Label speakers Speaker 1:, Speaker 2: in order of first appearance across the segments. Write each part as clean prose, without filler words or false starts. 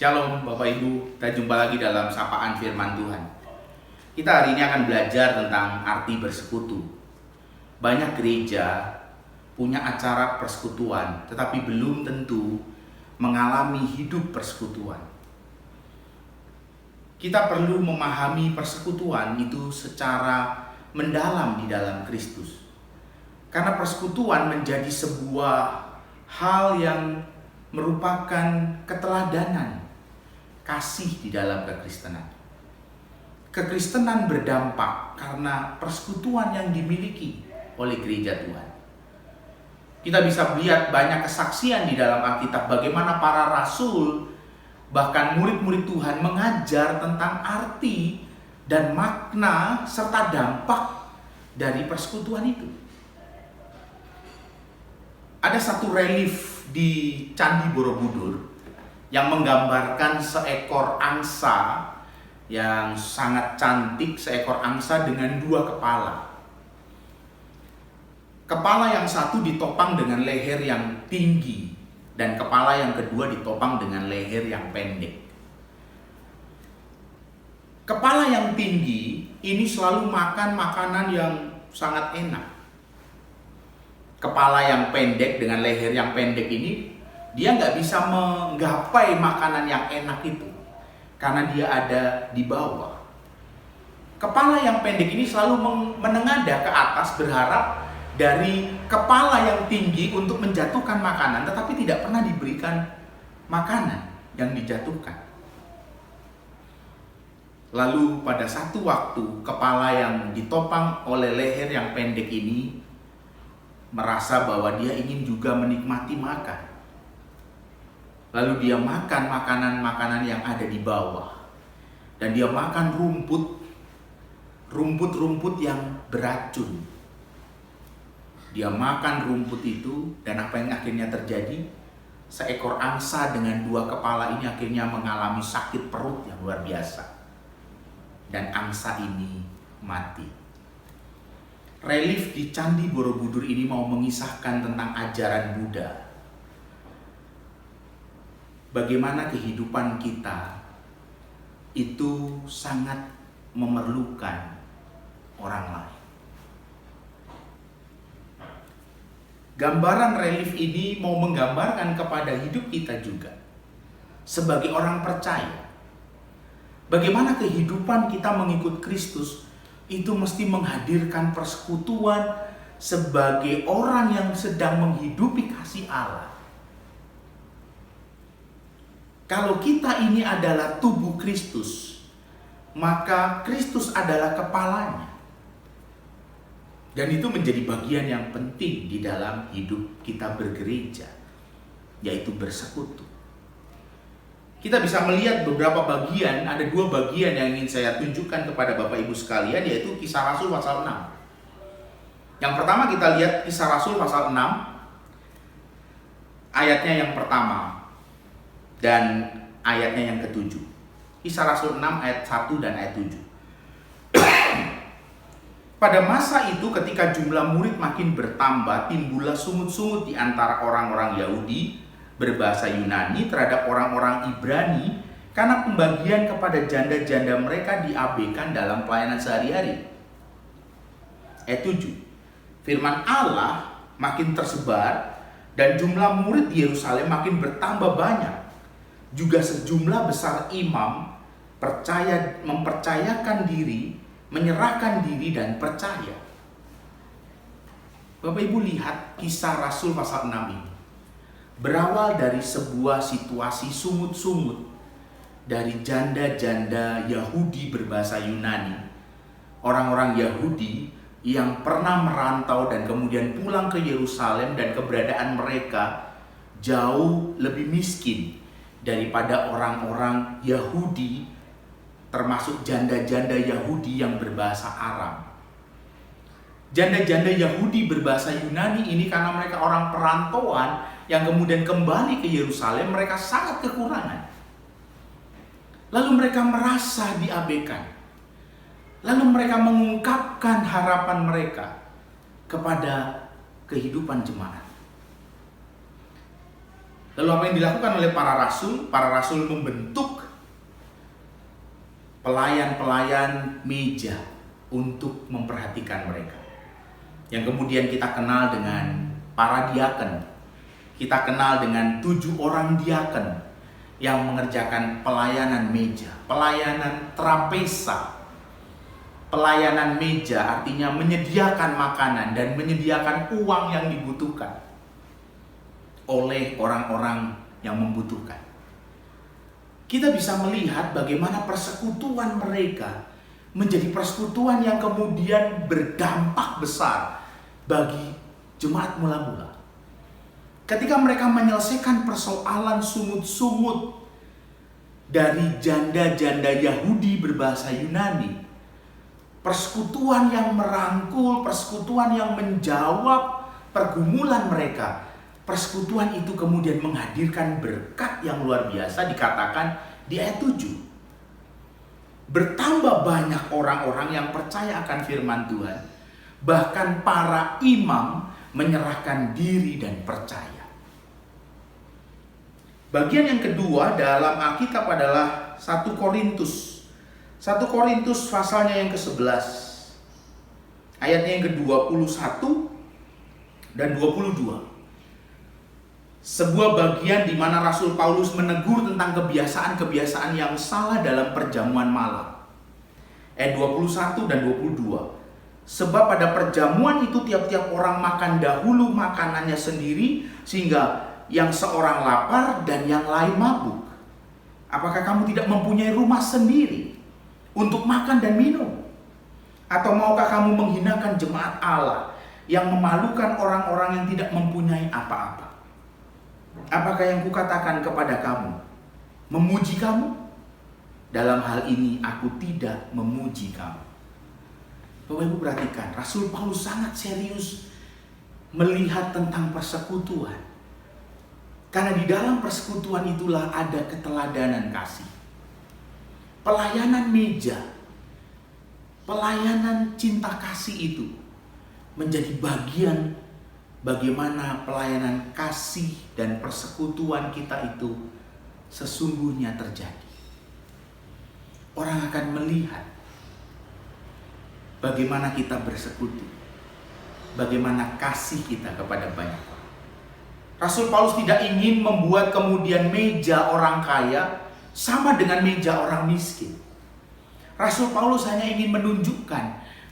Speaker 1: Shalom Bapak Ibu, kita jumpa lagi dalam sapaan firman Tuhan. Kita hari ini akan belajar tentang arti bersekutu. Banyak gereja punya acara persekutuan, tetapi belum tentu mengalami hidup persekutuan. Kita perlu memahami persekutuan itu secara mendalam di dalam Kristus. Karena persekutuan menjadi sebuah hal yang merupakan keteladanan kasih di dalam kekristenan. Kekristenan berdampak karena persekutuan yang dimiliki oleh gereja Tuhan. Kita bisa melihat banyak kesaksian di dalam Alkitab bagaimana para rasul bahkan murid-murid Tuhan mengajar tentang arti dan makna serta dampak dari persekutuan itu. Ada satu relief di Candi Borobudur yang menggambarkan seekor angsa yang sangat cantik, seekor angsa dengan dua kepala. Kepala yang satu ditopang dengan leher yang tinggi dan kepala yang kedua ditopang dengan leher yang pendek. Kepala yang tinggi ini selalu makan makanan yang sangat enak. Kepala yang pendek dengan leher yang pendek ini, dia nggak bisa menggapai makanan yang enak itu karena dia ada di bawah. Kepala yang pendek ini selalu menengadah ke atas berharap dari kepala yang tinggi untuk menjatuhkan makanan, tetapi tidak pernah diberikan makanan yang dijatuhkan. Lalu pada satu waktu, kepala yang ditopang oleh leher yang pendek ini merasa bahwa dia ingin juga menikmati makan. Lalu dia makan makanan-makanan yang ada di bawah. Dan dia makan rumput-rumput yang beracun. Dia makan rumput itu, dan apa yang akhirnya terjadi? Seekor angsa dengan dua kepala ini akhirnya mengalami sakit perut yang luar biasa. Dan angsa ini mati. Relief di Candi Borobudur ini mau mengisahkan tentang ajaran Buddha. Bagaimana kehidupan kita itu sangat memerlukan orang lain. Gambaran relief ini mau menggambarkan kepada hidup kita juga. Sebagai orang percaya, bagaimana kehidupan kita mengikut Kristus itu mesti menghadirkan persekutuan sebagai orang yang sedang menghidupi kasih Allah. Kalau kita ini adalah tubuh Kristus, maka Kristus adalah kepalanya. Dan itu menjadi bagian yang penting di dalam hidup kita bergereja, yaitu bersekutu. Kita bisa melihat beberapa bagian, ada dua bagian yang ingin saya tunjukkan kepada Bapak Ibu sekalian, yaitu Kisah Rasul pasal 6. Yang pertama kita lihat Kisah Rasul pasal 6, ayatnya yang pertama dan ayatnya yang ketujuh. Kisah Rasul 6 ayat 1 dan ayat 7. Pada masa itu ketika jumlah murid makin bertambah, timbullah sungut-sungut di antara orang-orang Yahudi berbahasa Yunani terhadap orang-orang Ibrani karena pembagian kepada janda-janda mereka diabaikan dalam pelayanan sehari-hari. Ayat 7. Firman Allah makin tersebar dan jumlah murid di Yerusalem makin bertambah banyak. Juga sejumlah besar imam mempercayakan diri, menyerahkan diri dan percaya. Bapak Ibu lihat Kisah Rasul pasal 6 ini. Berawal dari sebuah situasi sungut-sungut dari janda-janda Yahudi berbahasa Yunani. Orang-orang Yahudi yang pernah merantau dan kemudian pulang ke Yerusalem, dan keberadaan mereka jauh lebih miskin daripada orang-orang Yahudi, termasuk janda-janda Yahudi yang berbahasa Aram. Janda-janda Yahudi berbahasa Yunani ini karena mereka orang perantauan yang kemudian kembali ke Yerusalem, mereka sangat kekurangan. Lalu mereka merasa diabaikan. Lalu mereka mengungkapkan harapan mereka kepada kehidupan jemaat. Lalu apa yang dilakukan oleh para rasul? Para rasul membentuk pelayan-pelayan meja untuk memperhatikan mereka. Yang kemudian kita kenal dengan para diaken. Kita kenal dengan 7 orang diaken yang mengerjakan pelayanan meja, pelayanan trapeza. Pelayanan meja artinya menyediakan makanan dan menyediakan uang yang dibutuhkan oleh orang-orang yang membutuhkan. Kita bisa melihat bagaimana persekutuan mereka menjadi persekutuan yang kemudian berdampak besar bagi jemaat mula-mula. Ketika mereka menyelesaikan persoalan sungut-sungut dari janda-janda Yahudi berbahasa Yunani, persekutuan yang merangkul, persekutuan yang menjawab pergumulan mereka, persekutuan itu kemudian menghadirkan berkat yang luar biasa. Dikatakan di ayat 7. Bertambah banyak orang-orang yang percaya akan firman Tuhan. Bahkan para imam menyerahkan diri dan percaya. Bagian yang kedua dalam Alkitab adalah 1 Korintus. 1 Korintus pasalnya yang ke-11. Ayatnya yang ke-21 dan 22. Sebuah bagian di mana Rasul Paulus menegur tentang kebiasaan-kebiasaan yang salah dalam perjamuan malam. Ayat 21 dan 22. Sebab pada perjamuan itu tiap-tiap orang makan dahulu makanannya sendiri, sehingga yang seorang lapar dan yang lain mabuk. Apakah kamu tidak mempunyai rumah sendiri untuk makan dan minum? Atau maukah kamu menghinakan jemaat Allah yang memalukan orang-orang yang tidak mempunyai apa-apa? Apakah yang kukatakan kepada kamu memuji kamu? Dalam hal ini aku tidak memuji kamu. Bapak Ibu perhatikan, Rasul Paulus sangat serius melihat tentang persekutuan. Karena di dalam persekutuan itulah ada keteladanan kasih. Pelayanan meja, pelayanan cinta kasih itu menjadi bagian bagaimana pelayanan kasih dan persekutuan kita itu sesungguhnya terjadi. Orang akan melihat bagaimana kita bersekutu, bagaimana kasih kita kepada banyak orang. Rasul Paulus tidak ingin membuat kemudian meja orang kaya sama dengan meja orang miskin. Rasul Paulus hanya ingin menunjukkan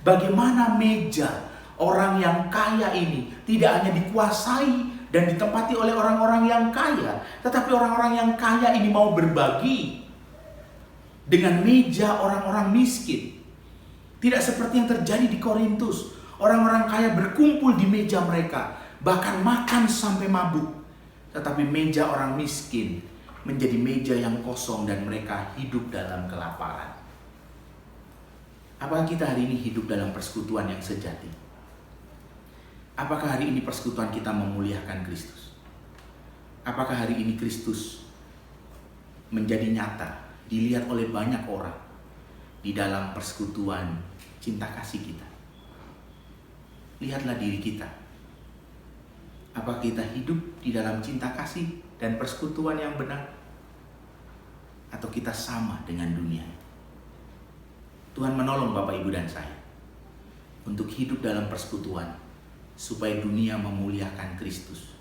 Speaker 1: bagaimana meja orang yang kaya ini tidak hanya dikuasai dan ditempati oleh orang-orang yang kaya, tetapi orang-orang yang kaya ini mau berbagi dengan meja orang-orang miskin. Tidak seperti yang terjadi di Korintus. Orang-orang kaya berkumpul di meja mereka, bahkan makan sampai mabuk. Tetapi meja orang miskin menjadi meja yang kosong dan mereka hidup dalam kelaparan. Apakah kita hari ini hidup dalam persekutuan yang sejati? Apakah hari ini persekutuan kita memuliakan Kristus? Apakah hari ini Kristus menjadi nyata, dilihat oleh banyak orang di dalam persekutuan cinta kasih kita? Lihatlah diri kita. Apakah kita hidup di dalam cinta kasih dan persekutuan yang benar? Atau kita sama dengan dunia? Tuhan menolong Bapak, Ibu, dan saya untuk hidup dalam persekutuan supaya dunia memuliakan Kristus